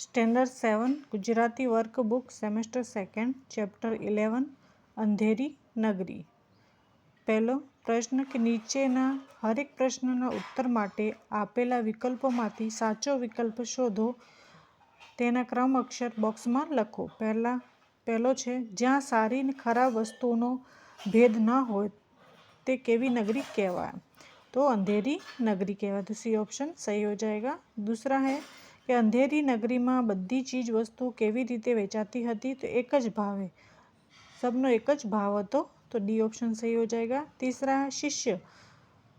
Standard 7 Gujarati workbook semester 2 chapter 11 Andheri નગરી. પહેલો પ્રશ્ન કે નીચેના હરેક પ્રશ્નના ઉત્તર માટે આપેલા વિકલ્પોમાંથી સાચો વિકલ્પ શોધો. તેના ક્રમ અક્ષર બોક્સમાં લખો. પહેલો છે જ્યાં સારી ને ખરાબ વસ્તુઓનો ભેદ ન હોય તે કેવી નગરી કહેવાય? तो अंधेरी नगरी कहवा. तो सी ऑप्शन सही हो जाएगा. दूसरा है कि अंधेरी नगरी में बधी चीज वस्तु केवी रीते वेचाती हती? तो एक ज भावे, सबनो एक ज भाव हतो. तो डी ऑप्शन सही हो जाएगा. तीसरा है शिष्य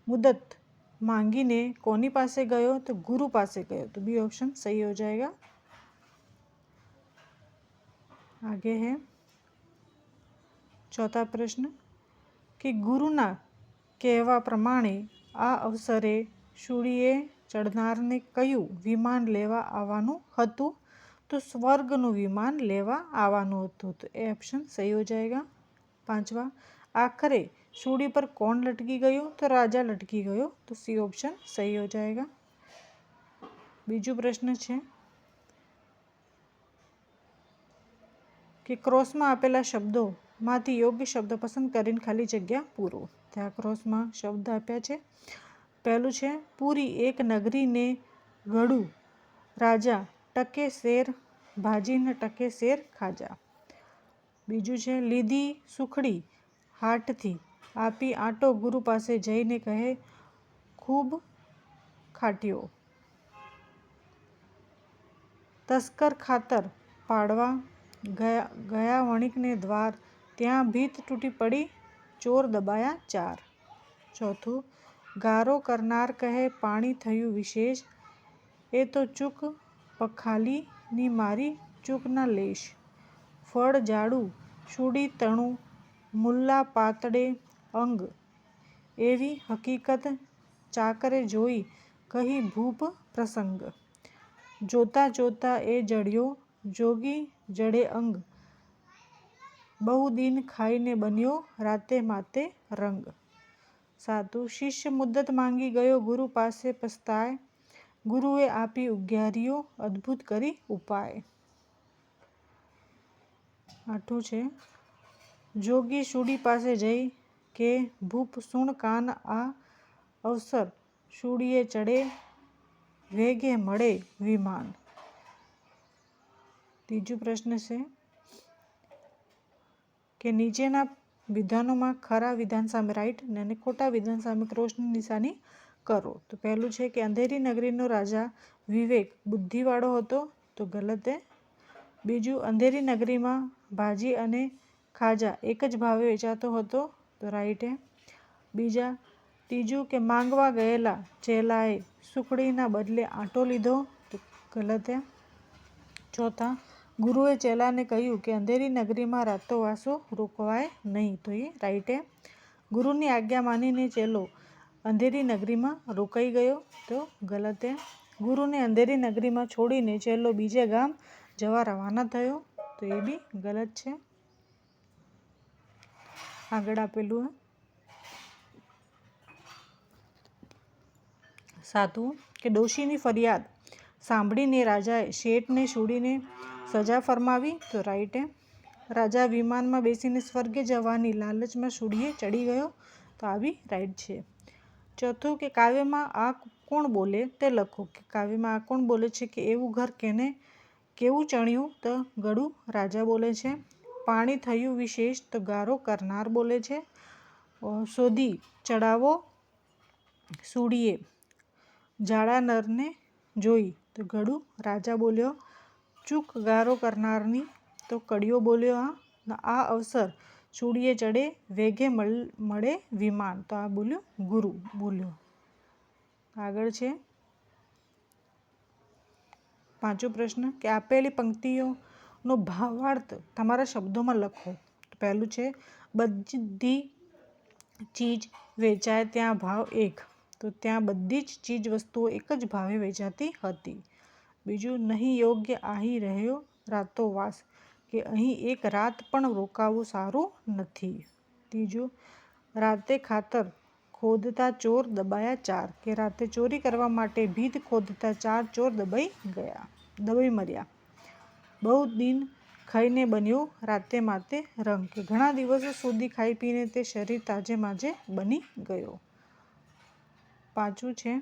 मुदत मांगीने कोनी पासे गयो? तो गुरु पासे गयो. तो बी ऑप्शन सही हो जाएगा. आगे है चौथा प्रश्न कि गुरुना कहवा प्रमाणे आ अवसरे शूळीए चढ़नारने कયું વિમાન લેવા આવવાનું હતું? તો સ્વર્ગનું વિમાન લેવા આવવાનું હતું. તો એ ઓપ્શન સહી હો જાएगा. પાંચવા આખરે શૂળી પર કોણ લટકી ગયો? તો રાજા લટકી ગયો. તો સી ઓપ્શન સહી હો જાएगा. બીજો પ્રશ્ન છે કે ક્રોસમાં આપેલા શબ્દોમાંથી યોગ્ય શબ્દ પસંદ કરીને ખાલી જગ્યા પૂરો. ત્યાં ક્રોસમાં શબ્દ આપ્યા છે. પહેલું છે પૂરી એક નગરીને ગળું રાજા ટકે શેર ભાજીને ટકે શેર ખાજા. બીજું છે લીધી સુખડી હાટથી આપી આટો ગુરુ પાસે જઈને કહે ખૂબ ખાટ્યો. તસ્કર ખાતર પાડવા ગયા વણિકને દ્વાર ત્યાં ભીત તૂટી પડી ચોર દબાયા ચાર. ચોથું ગારો કરનાર કહે પાણી થયું વિશેષ એ તો ચૂક પખાલી ની મારી ચૂકના લેશ. ફળ જાડું શૂળી તણું મુલ્લા પાતળે અંગ એવી હકીકત ચાકરે જોઈ કહી ભૂપ પ્રસંગ. જોતા જોતા એ જડ્યો જોગી જડે અંગ બહુ દિન ખાઈને બન્યો રાતે માતે રંગ. સાતું શિષ્ય મુદ્દત માંગી ગયો ગુરુ પાસે પસ્તાય ગુરુએ આપી ઉઘારીઓ અદ્ભુત કરી ઉપાય. આઠું છે જોગી શૂળી પાસે જઈ કે ભૂપ સુણ કાન આ અવસર શૂળીએ ચડે વેગે મળે વિમાન. ત્રીજો પ્રશ્ન છે કે નીચેના વિધાનોમાં ખરા વિધાન સામે રાઈટ અને ખોટા વિધાન સામે ક્રોસની નિશાની કરો. તો પહેલું છે કે અંધેરી નગરીનો રાજા વિવેક બુદ્ધિવાળો હતો. તો ગલત હે. બીજું અંધેરી નગરીમાં ભાજી અને ખાજા એક જ ભાવે વેચાતો હતો. તો રાઈટ હે. ત્રીજું કે માંગવા ગયેલા ચેલાએ સુખડીના બદલે આટો લીધો. તો ગલત હે. ચોથા ગુરુએ ચેલાને કહ્યું કે અંધેરી નગરીમાં રાતોવાસો રોકવાય નહીં. તો એ રાઈટ હે. ગુરુની આજ્ઞા માનીને ચેલો અંધેરી નગરીમાં રોકાઈ ગયો. તો ગલત હે. ગુરુને અંધેરી નગરીમાં છોડીને ચેલો બીજે ગામ જવા રવાના થયો. તો એ બી ગલત છે. આગળ આપેલું સાતું કે ડોશીની ફરિયાદ સાંભળીને રાજાએ શેઠને શૂળીને સજા ફરમાવી. તો રાઈટ હે. રાજા વિમાનમાં બેસીને સ્વર્ગે જવાની લાલચમાં શૂળીએ ચડી ગયો. તો આ બી રાઈટ છે. ચોથું કે કાવ્યમાં આ કોણ બોલે તે લખો. કે કાવ્યમાં આ કોણ બોલે છે કે એવું ઘર કેને કેવું ચણ્યું? તો ગળું રાજા બોલે છે. પાણી થયું વિશેષ તો ગારો કરનાર બોલે છે. શોધી ચડાવો શૂળીએ જાડા નરને જોઈ. તો ગળું રાજા બોલ્યો. ચૂક ગારો કરનારની તો કડિયો બોલ્યો. આ અવસર શૂળીએ ચડે વેગે મળે વિમાન. તો આ બોલ્યો ગુરુ બોલ્યો. આગળ છે પાંચમો પ્રશ્ન કે આપેલી પંક્તિઓનો ભાવાર્થ તમારા શબ્દોમાં લખો. પહેલું છે બધી ચીજ વેચાય ત્યાં ભાવ એક. તો ત્યાં બધી જ ચીજ વસ્તુઓ એક જ ભાવે વેચાતી હતી. બીજું નહીં યોગ્ય આહી રહ્યો રાતો વાસ કે અહીં એક રાત પણ રોકાવું સારું નથી. ત્રીજું રાતે ખાતર ખોદતા ચોર દબાયા ચાર કે રાતે ચોરી કરવા માટે ભીત ખોદતા ચાર ચોર દબાઈ ગયા. દબાઈ મર્યા. બહુ દિન ખાઈને બન્યો રાતે માતે રંગ, કે ઘણા દિવસો સુધી ખાઈ પીને તે શરીર તાજે માજે બની ગયો. પાંચમું છે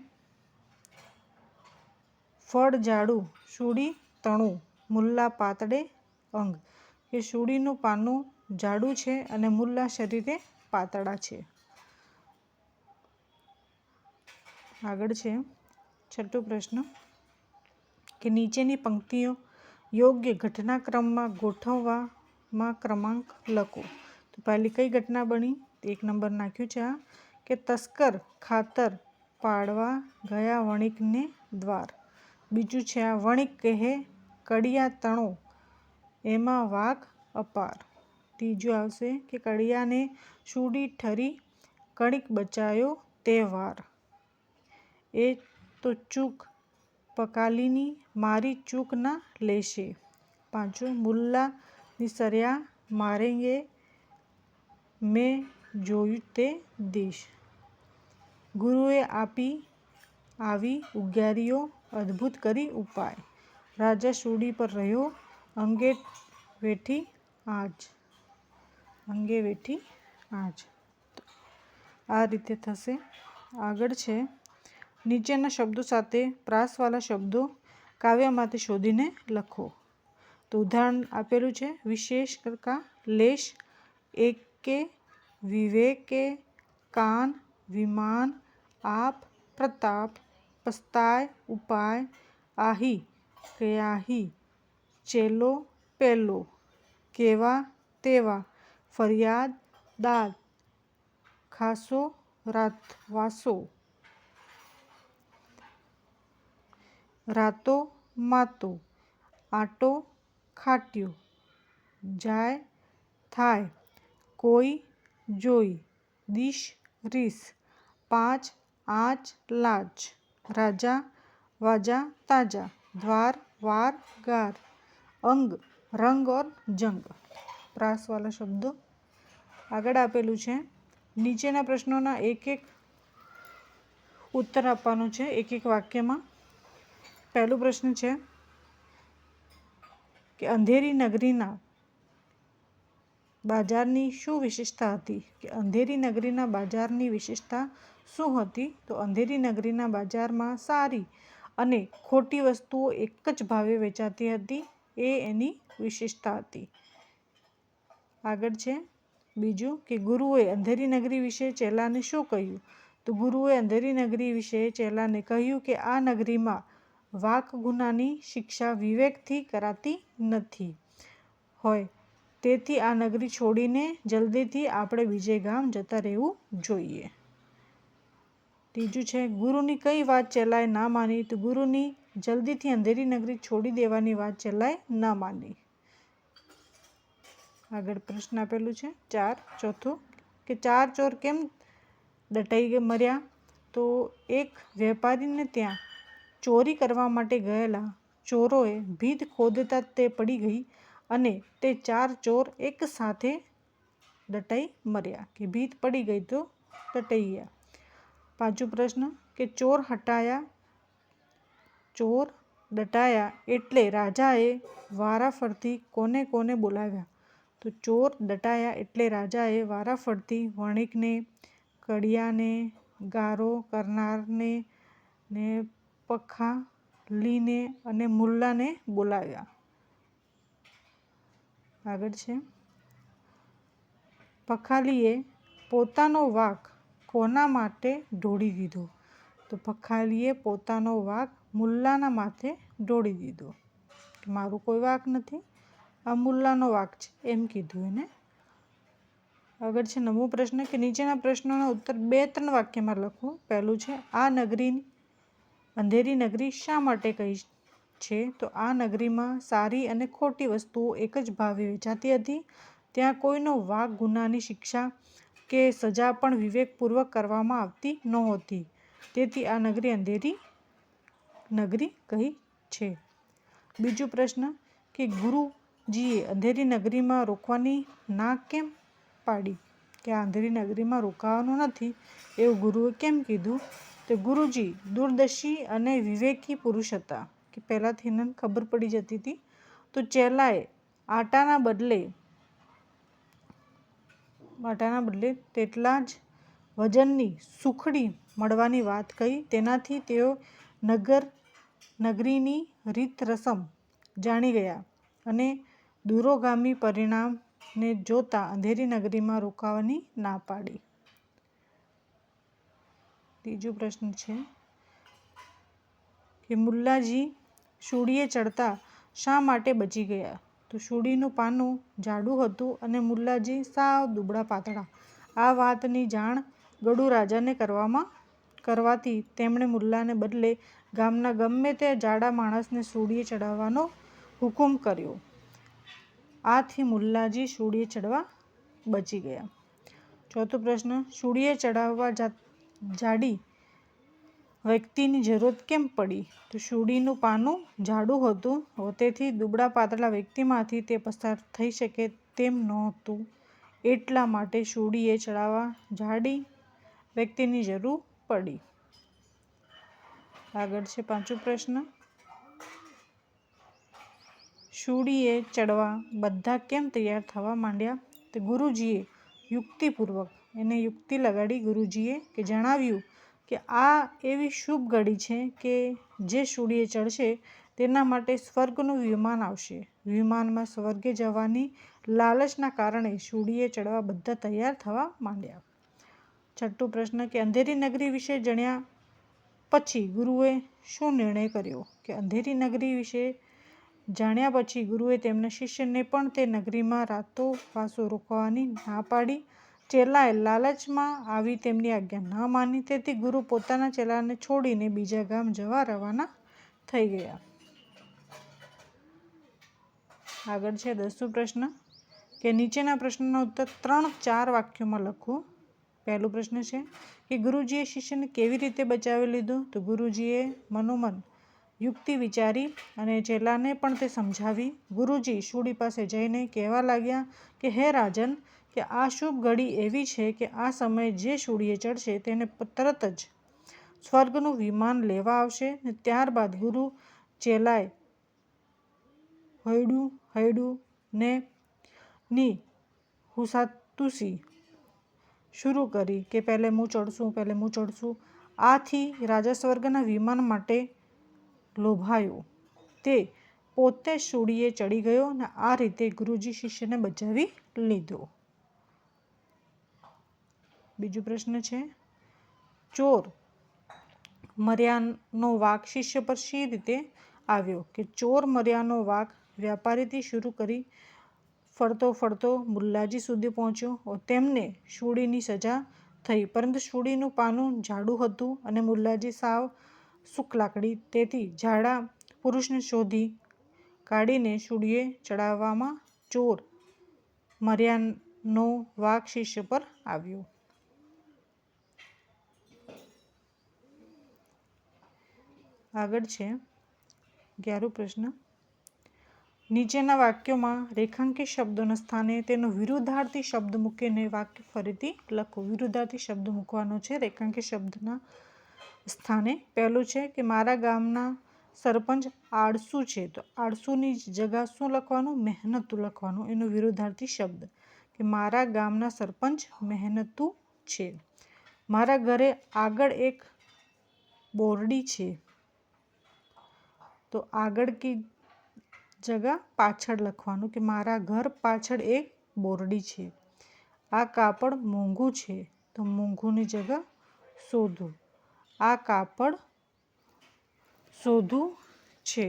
ફળ જાડું શૂળી તણું મુલ્લા પાતળે અંગ, કે શૂળીનું પાનું જાડું છે અને મુલ્લા શરીરે પાતળા છે. આગળ છે છઠ્ઠો પ્રશ્ન કે નીચેની પંક્તિઓ યોગ્ય ઘટનાક્રમમાં ગોઠવવામાં ક્રમાંક લખો. તો પહેલી કઈ ઘટના બની? 1 નંબર નાખ્યું છે કે તસ્કર ખાતર પાડવા ગયા વણિકને દ્વાર. બીજું છે વણિક કહે કડિયા તણો એમાં વાઘ અપાર. ત્રીજું આવશે કે કડિયાને શૂળી ઠરી કણિક બચાયો તે વાર. એ તો ચૂક પકાલીની મારી ચૂક ના લેશે. પાંચમું મુલ્લા નિસર્યા મારેંગે મેં જોયું તે દિશ. ગુરુએ આપી આવી ઉગારીઓ અદ્ભુત કરી ઉપાય. રાજા શૂળી પર રહ્યો અંગે વેઠી આજ. આ રીતે થશે. આગળ છે નીચેના શબ્દો સાથે પ્રાસવાળા શબ્દો કાવ્યમાંથી શોધીને લખો. તો ઉદાહરણ આપેલું છે વિશેષ કરકા લેશ એકે વિવેકે કાન વિમાન આપ પ્રતાપ પસ્તાય ઉપાય આહી કયાહી ચેલો પેલો કેવા તેવા ફરિયાદ દાદ ખાસો રાત વાસો રાતો માતો આટો ખાટ્યો જાય થાય કોઈ જોઈ દિશ રીસ પાંચ આંચ લાચ રાજા વાજા તાજા દ્વાર વાર ગાર અંગ રંગ और જંગ. પ્રાસવાળા શબ્દો આગળ આપેલું છે. નીચેના પ્રશ્નોના એક ઉત્તર આપવાનો છે એક વાક્યમાં. પહેલો પ્રશ્ન છે કે અંધેરી નગરીના બજારની શું વિશેષતા હતી? કે અંધેરી નગરીના બજારની વિશેષતા શું હતી? તો અંધેરી નગરીના બજારમાં સારી અને ખોટી વસ્તુઓ એક જ ભાવે વેચાતી હતી, એ એની વિશેષતા હતી. આગળ છે બીજું કે ગુરુએ અંધેરી નગરી વિશે ચેલાને શું કહ્યું? તો ગુરુએ અંધેરી નગરી વિશે ચેલાને કહ્યું કે આ નગરીમાં વાક ગુનાની શિક્ષા વિવેકથી કરાતી નથી હોય, તેથી આ નગરી છોડીને જલ્દીથી આપણે બીજે ગામ જતા રહેવું જોઈએ. ત્રીજું છે ગુરુની કઈ વાત ચેલાએ ના માની? તો ગુરુની જલ્દીથી અંધેરી નગરી છોડી દેવાની વાત ચેલાએ ન માની. આગળ પ્રશ્ન આપેલું છે ચોથું કે 4 ચોર કેમ દટાઈ મર્યા? તો એક વેપારીને ત્યાં ચોરી કરવા માટે ગયેલા ચોરોએ ભીત ખોદતા તે પડી ગઈ અને તે 4 ચોર એક સાથે દટાઈ મર્યા, કે ભીત પડી ગઈ તો દટાઈ ગયા. પાંચમો પ્રશ્ન કે ચોર દટાયા એટલે રાજાએ વારાફરતી કોને કોને બોલાવ્યા? તો ચોર દટાયા એટલે રાજાએ વારાફરતી વણિકને, કડિયાને, ગારો કરનારને ને પખાલીને અને મુલ્લાને બોલાવ્યા. આગળ છે પખાલીએ પોતાનો વાંક કોના માટે ઢોળી દીધો? તો પખાલીએ પોતાનો વાંક મુલ્લાના માથે ઢોળી દીધો. મારું કોઈ વાંક નથી, આ મુલ્લાનો વાંક છે એમ કીધું એને. આગળ છે 9મો પ્રશ્ન કે નીચેના પ્રશ્નોના ઉત્તર 2-3 વાક્યમાં લખો. પહેલું છે આ નગરી અંધેરી નગરી શા માટે કહી છે? તો આ નગરીમાં સારી અને ખોટી વસ્તુઓ એક જ ભાવે વેચાતી હતી. ત્યાં કોઈનો વાંક ગુનાની શિક્ષા કે સજા પણ વિવેકપૂર્વક કરવામાં આવતી નહોતી, તેથી આ નગરી અંધેરી નગરી કહી છે. બીજો પ્રશ્ન કે ગુરુજીએ અંધેરી નગરીમાં રોકવાની ના કેમ પાડી? કે આ અંધેરી નગરીમાં રોકાવાનું નથી એવું ગુરુએ કેમ કીધું? તો ગુરુજી દૂરદર્શી અને વિવેકી પુરુષ હતા. કે પહેલાંથી એને ખબર પડી જતી હતી. તો ચેલાએ આટાના બદલે તેટલા જ વજનની સુખડી મળવાની વાત કહી. તેનાથી તેઓ નગરીની રીત રસમ જાણી ગયા અને દૂરોગામી પરિણામને જોતા અંધેરી નગરીમાં રોકાવાની ના પાડી. ત્રીજો પ્રશ્ન છે કે મુલ્લાજી શૂળીએ ચડતા શા માટે બચી ગયા? તો શૂળીનું પાનું જાડું હતું અને મુલ્લાજી સાવ દુબળા પાતળા. આ વાતની જાણ ગડુ રાજાને કરવાથી તેમણે મુલ્લાને બદલે ગામના ગમે તે જાડા માણસને શૂળીએ ચડાવવાનો હુકમ કર્યો. આથી મુલ્લાજી શૂળીએ ચડવા બચી ગયા. ચોથો પ્રશ્ન, શૂળીએ ચડાવવા જાડી વ્યક્તિની જરૂર કેમ પડી? તો શૂળીનું પાનું જાડું હતું, તેથી દુબળા પાતળા વ્યક્તિમાંથી તે પસાર થઈ શકે તેમ નહોતું. એટલા માટે શૂળીએ ચડાવવા જાડી વ્યક્તિની જરૂર પડી. આગળ છે પાંચમો પ્રશ્ન, શૂળીએ ચડવા બધા કેમ તૈયાર થવા માંડ્યા? તો ગુરુજીએ યુક્તિ લગાડી. ગુરુજીએ જણાવ્યું કે આ એવી શુભ ઘડી છે કે જે શૂળીએ ચડશે તેના માટે સ્વર્ગનું વિમાન આવશે. વિમાનમાં સ્વર્ગે જવાની લાલચના કારણે શૂળીએ ચડવા બધા તૈયાર થવા માંડ્યા. છઠ્ઠો પ્રશ્ન કે અંધેરી નગરી વિશે જાણ્યા પછી ગુરુએ શું નિર્ણય કર્યો? કે અંધેરી નગરી વિશે જાણ્યા પછી ગુરુએ તેમના શિષ્યને પણ તે નગરીમાં રાતોવાસો રોકવાની ના પાડી. ચેલાએ લાલચમાં આવી તેમની આજ્ઞા ન માની, તેથી ગુરુ પોતાના ચેલાને છોડીને બીજા ગામ જવા રવાના થઈ ગયા. આગળ છે 10મો પ્રશ્ન કે નીચેના પ્રશ્નોના ઉત્તર 3-4 વાક્યોમાં લખો. પહેલો પ્રશ્ન છે કે ગુરુજીએ શિષ્યને કેવી રીતે બચાવી લીધો? તો ગુરુજીએ મનોમન યુક્તિ વિચારી અને ચેલાને પણ તે સમજાવી. ગુરુજી શૂળી પાસે જઈને કહેવા લાગ્યા કે હે રાજન, કે આ શુભ ઘડી એવી છે કે આ સમયે જે શૂળીએ ચડશે તેને તરત જ સ્વર્ગનું વિમાન લેવા આવશે. ત્યારબાદ ગુરુ ચેલાએ હૈયું ને ની હુસાતુસી શરૂ કરી કે પહેલે હું ચડશું. આથી રાજા સ્વર્ગના વિમાન માટે લોભાયો. તે પોતે શૂળીએ ચડી ગયો અને આ રીતે ગુરુજી શિષ્યને બચાવી લીધો. બીજો પ્રશ્ન છે, ચોર મર્યાનો વાંક શિષ્ય પર શી રીતે આવ્યો? કે ચોર મર્યાનો વાંક વ્યાપારીથી શરૂ કરી ફરતો મુલ્લાજી સુધી પહોંચ્યો. તેમને શૂળીની સજા થઈ, પરંતુ શૂળીનું પાનું જાડું હતું અને મુલ્લાજી સાવ સુકલાકડી. તેથી જાડા પુરુષને શોધી કાઢીને શૂળીએ ચડાવવામાં ચોર મર્યાનો વાંક શિષ્ય પર આવ્યો. આગળ છે 11મો પ્રશ્ન, નીચેના વાક્યોમાં રેખાંકિત શબ્દોના સ્થાને તેનો વિરુદ્ધાર્થી શબ્દ મૂકીને વાક્ય ફરીથી લખો. વિરુદ્ધાર્થી શબ્દ મૂકવાનો છે રેખાંકિત શબ્દના સ્થાને. પહેલું છે કે મારા ગામના સરપંચ આળસુ છે. તો આળસુની જગ્યા શું લખવાનું? મહેનતુ લખવાનું. એનો વિરુદ્ધાર્થી શબ્દ કે મારા ગામના સરપંચ મહેનતુ છે. મારા ઘરે આગળ એક બોરડી છે. તો આગળ કી જગા પાછળ લખવાનું કે મારા ઘર પાછળ એક બોરડી છે. આ કાપડ મોંઘું છે. તો મોંઘુની જગા સોધું. આ કાપડ સોધું છે.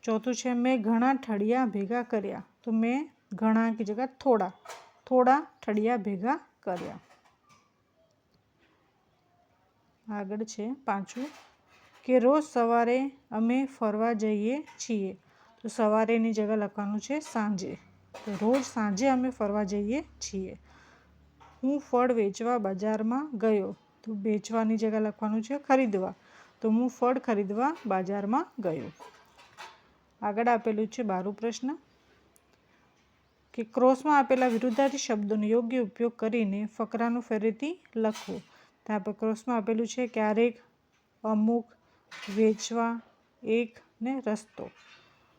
ચોથું છે મેં ઘણા ઠળિયા ભેગા કર્યા. તો મેં ઘણા કી જગા થોડા ઠળિયા ભેગા કર્યા. આગળ છે 5મું કે રોજ સવારે અમે ફરવા જઈએ છીએ. તો સવારેની જગ્યા લખવાનું છે સાંજે. તો રોજ સાંજે અમે ફરવા જઈએ છીએ. હું ફળ વેચવા બજારમાં ગયો. તો વેચવાની જગ્યા લખવાનું છે ખરીદવા. તો હું ફળ ખરીદવા બજારમાં ગયો. આગળ આપેલું છે 12મો પ્રશ્ન કે ક્રોસમાં આપેલા વિરુદ્ધાર્થી શબ્દોનો યોગ્ય ઉપયોગ કરીને ફકરાનું ફરીથી લખો. ત્યાં પર ક્રોસમાં આપેલું છે ક્યારેક, અમુક, વેચવા, એક ને રસ્તો.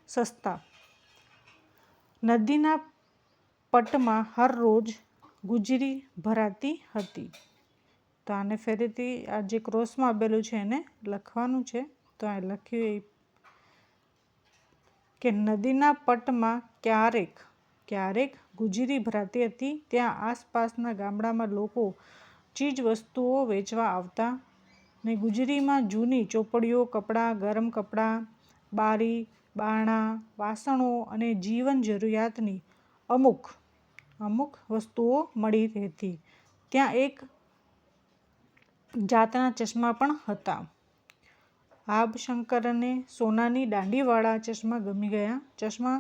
સસ્તા. નદીના પટમાં હર રોજ ગુજરી ભરાતી હતી. તો આને ફરીથી આ જે ક્રોસમાં આપેલું છે એને લખવાનું છે. તો આ લખ્યું કે નદીના પટમાં ક્યારેક ગુજરી ભરાતી હતી. ત્યાં આસપાસના ગામડામાં લોકો ચીજ વસ્તુઓ વેચવા આવતા ને ગુજરીમાં જૂની ચોપડીઓ, કપડાં, ગરમ કપડાં, બારી બારણા, વાસણો અને જીવન જરૂરિયાતની અમુક વસ્તુઓ મળી રહેતી. ત્યાં એક જાતના ચશ્મા પણ હતા. આભશંકરને સોનાની દાંડીવાળા ચશ્મા ગમી ગયા. ચશ્મા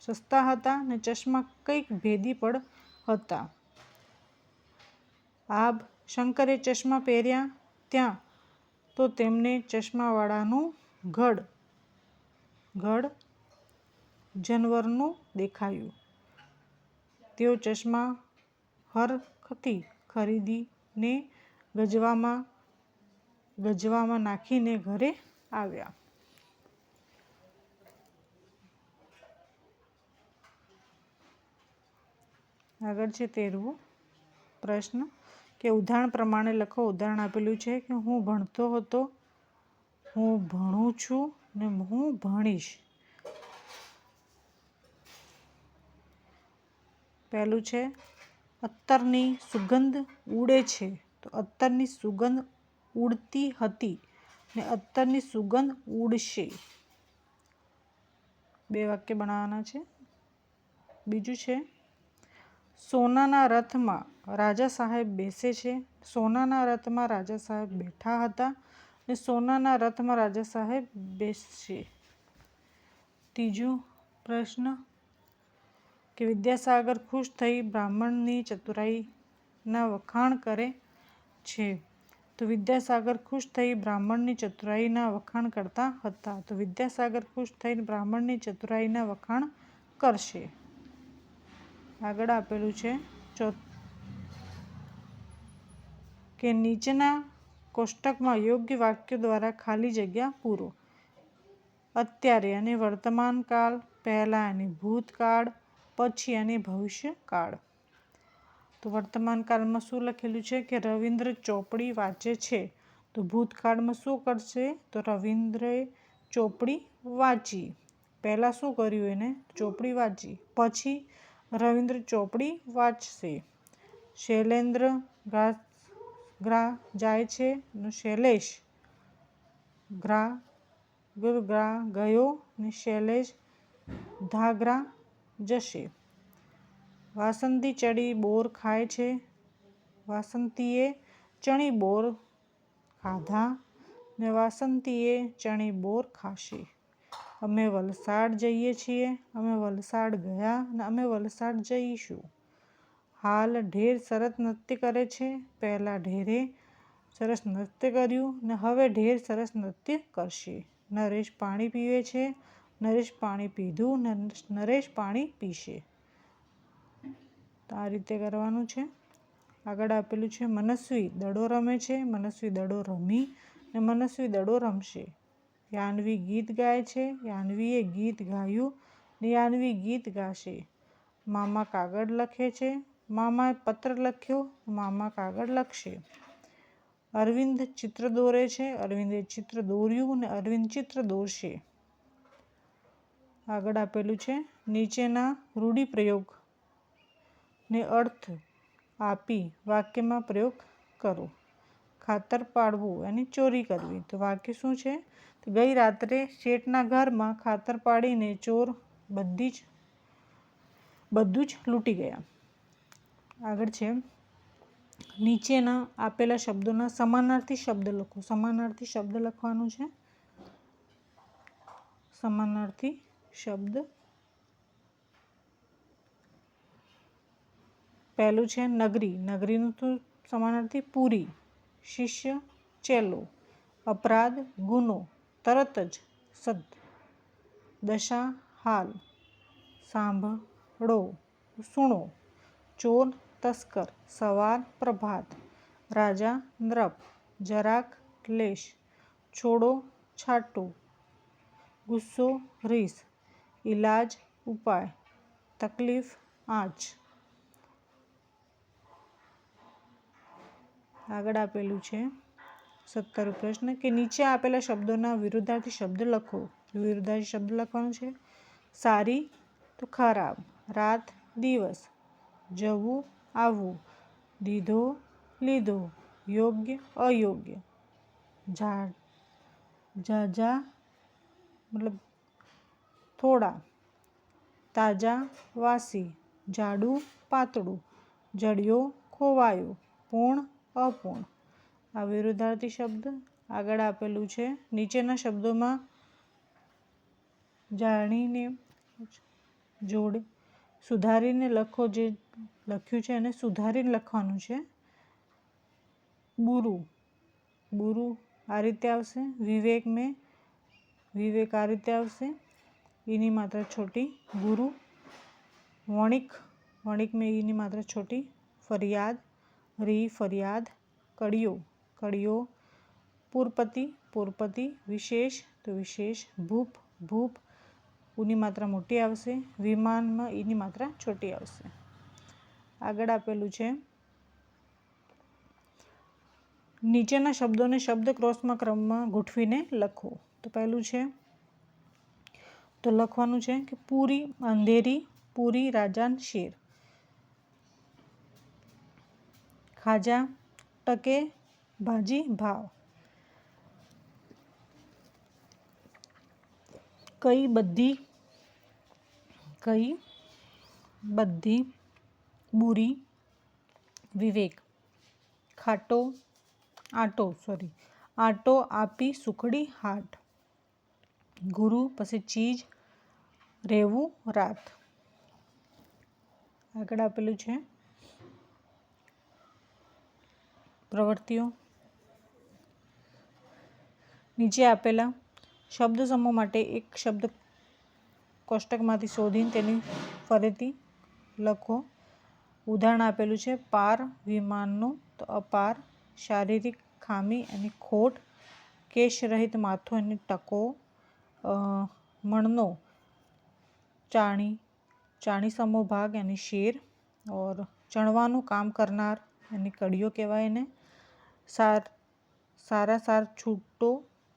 સસ્તા હતા ને ચશ્મા કંઈક ભેદી પણ હતા. આભશંકરે ચશ્મા પહેર્યા ત્યાં તો તેમને ચશ્માવાળાનું ઘડ જનવરનું દેખાયું. તેઓ ચશ્મા હરખથી ખરીદીને ગજવામાં નાખીને ઘરે આવ્યા. આગળ છે 13મો પ્રશ્ન કે ઉદાહરણ પ્રમાણે લખો. ઉદાહરણ આપેલું છે કે હું ભણતો હતો, હું ભણું છું ને હું ભણીશ. પહેલું છે અત્તરની સુગંધ ઉડે છે. તો અત્તરની સુગંધ ઉડતી હતી ને અત્તરની સુગંધ ઉડશે. 2 વાક્ય બનાવવાના છે. બીજું છે સોનાના રથમાં રાજા સાહેબ બેસે છે. સોનાના રથમાં રાજા સાહેબ બેઠા હતા ને સોનાના રથમાં રાજા સાહેબ બેસશે. ત્રીજું પ્રશ્ન કે વિદ્યાસાગર ખુશ થઈ બ્રાહ્મણની ચતુરાઈના વખાણ કરે છે. તો વિદ્યાસાગર ખુશ થઈ બ્રાહ્મણની ચતુરાઈના વખાણ કરતા હતા. તો વિદ્યાસાગર ખુશ થઈને બ્રાહ્મણની ચતુરાઈના વખાણ કરશે. આગળ આપેલું છે કે નીચેના કોષ્ટકમાં યોગ્ય વાક્યો દ્વારા ખાલી જગ્યા પૂરો. અત્યારે અને વર્તમાન કાળ, પહેલા અને ભૂતકાળ, પછી અને ભવિષ્યકાળ. તો વર્તમાન કાળમાં શું લખેલું છે કે રવિન્દ્ર ચોપડી વાંચે છે. તો ભૂતકાળમાં શું કરશે? તો રવિન્દ્રએ ચોપડી વાંચી. પહેલાં શું કર્યું? એને ચોપડી વાંચી. પછી રવિન્દ્ર ચોપડી વાંચશે. શૈલેન્દ્ર ઘાસગ્રા જાય છે. શૈલેષ ઘાસગ્રા ગયો ને શૈલેષ ઘાસગ્રા જશે. વાસંતી ચણી બોર ખાય છે. વાસંતીએ ચણી બોર ખાધા ને વાસંતીએ ચણી બોર ખાશે. અમે વલસાડ જઈએ છીએ. અમે વલસાડ ગયા ને અમે વલસાડ જઈશું. હાલ ઢેર સરસ નૃત્ય કરે છે. પહેલાં ઢેરે સરસ નૃત્ય કર્યું ને હવે ઢેર સરસ નૃત્ય કરશે. નરેશ પાણી પીવે છે. નરેશ પાણી પીધું ને નરેશ પાણી પીશે. તો આ રીતે કરવાનું છે. આગળ આપેલું છે મનસ્વી દડો રમે છે. મનસ્વી દડો રમી ને મનસ્વી દડો રમશે. યાન્વી ગીત ગાય છે. યાન્વીએ ગીત ગાયું ને યાન્વી ગીત ગાશે. મામા કાગળ લખે છે. મામાએ પત્ર લખ્યો. મામા કાગળ લખશે. અરવિંદ ચિત્ર દોરે છે. અરવિંદે ચિત્ર દોર્યું ને અરવિંદ ચિત્ર દોરશે. આગળ આપેલું છે નીચેના રૂઢિપ્રયોગને અર્થ આપી વાક્યમાં પ્રયોગ કરો. ખાતર પાડવું એની ચોરી કરવી. તો વાક્ય શું છે? તો ગઈ રાત્રે શેઠના ઘરમાં ખાતર પાડીને ચોર બધું જ લૂંટી ગયા. આગળ છે નીચેના આપેલા શબ્દોના સમાનાર્થી શબ્દ લખો. સમાનાર્થી શબ્દ લખવાનું છે. સમાનાર્થી શબ્દ પહેલું છે નગરી. નગરીનું તો સમાનાર્થી પૂરી. શિષ્ય ચેલો. અપરાધ ગુનો. તરત જ સદ. દશા હાલ. સાંભળો સુણો. ચોર તસ્કર. સવાર પ્રભાત. રાજા નૃપ. જરાક લેશ. છોડો છાટું, ગુસ્સો રીસ, ઇલાજ ઉપાય, તકલીફ આંચ. આગળ આપેલું છે 17 પ્રશ્ન કે નીચે આપેલા શબ્દોના વિરુદ્ધાર્થી શબ્દ લખો. વિરુદ્ધાર્થી શબ્દ લખવાનું છે. સારી તો ખરાબ, રાત દિવસ, જવું આવવું, દીધો લીધો, યોગ્ય અયોગ્ય, ઝાઝા મતલબ થોડા, તાજા વાસી, જાડું પાતળું, જડિયો ખોવાયો, પૂર્ણ અપૂર્ણ. આ વિરુદ્ધાર્થી શબ્દ. આગળ આપેલું છે નીચેના શબ્દોમાં જાણીને જોડે સુધારીને લખો. જે લખ્યું છે એને સુધારીને લખવાનું છે. બુરું, બુરું આ રીતે આવશે. વિવેક મેં, વિવેક આ રીતે આવશે. ઈની માત્રા છોટી. ગુરુ, વણિક, વણિક में ईની માત્રા છોટી. ફરિયાદ, રી ફરિયાદ. કડિયો, કડિયો. પૂરપતિ, પૂરપતિ. વિશેષ તો વિશેષ. ભૂપ, ભૂપ. ઉની માત્રા મોટી આવશે. વિમાનમાં ઈની માત્રા છોટી આવશે. આગળ આપેલું છે નીચેના શબ્દોને શબ્દ ક્રમમાં ગોઠવીને લખો. તો પહેલું છે તો લખવાનું છે કે પૂરી અંધેરી, પૂરી રાજાન શેર. ખાજા ટકે, ભાજી ભાવ. કઈ બધી, કઈ બધી. બુરી, વિવેક. ખાટો આટો સોરી આટો આપી સુખડી હાટ. ગુરુ પછી ચીજ, રહેવું રાત. આગળ આપેલું છે પ્રવૃત્તિઓ. નીચે આપેલા શબ્દ સમૂહ માટે એક શબ્દ કોષ્ટકમાંથી શોધીને તેની ફરીથી લખો. ઉદાહરણ આપેલું છે પાર વિમાનનું તો અપાર. શારીરિક ખામી અને ખોટ. કેશ રહિત માથું અને ટકો. મણનો ચાણી, ચાણી સમો ભાગ અને શેર. ઓર ચણવાનું કામ કરનાર એને કડિયો કહેવાય. એને સારા સાર છૂટો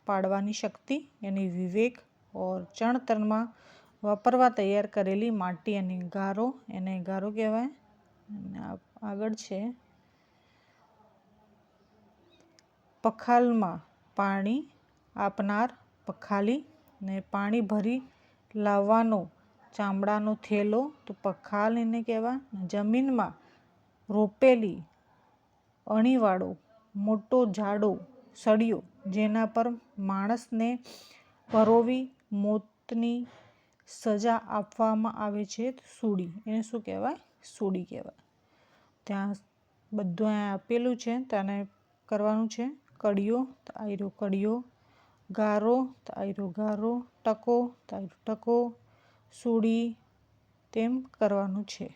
પાડવાની શક્તિ એની વિવેક. ઓર ચણતરમાં વાપરવા તૈયાર કરેલી માટી અને ગારો એને ગારો કહેવાય. આગળ છે પખાલમાં પાણી આપનાર પખાલી. ને પાણી ભરી લાવવાનો ચામડાનો થેલો તો પખાલ એને કહેવાય. જમીનમાં રોપેલી અણીવાળો મોટો જાડો સળિયો જેના પર માણસને પરોવી મોતની સજા આપવામાં આવે છે સૂડી. એને શું કહેવાય? સૂડી કહેવાય. ત્યાં બધું અહીંયા આપેલું છે તેને કરવાનું છે. કડિયો તો આયરો કડિયો. ગારો તો આયરો ગારો. ટકો તો આયરો ટકો. સૂડી તેમ કરવાનું છે.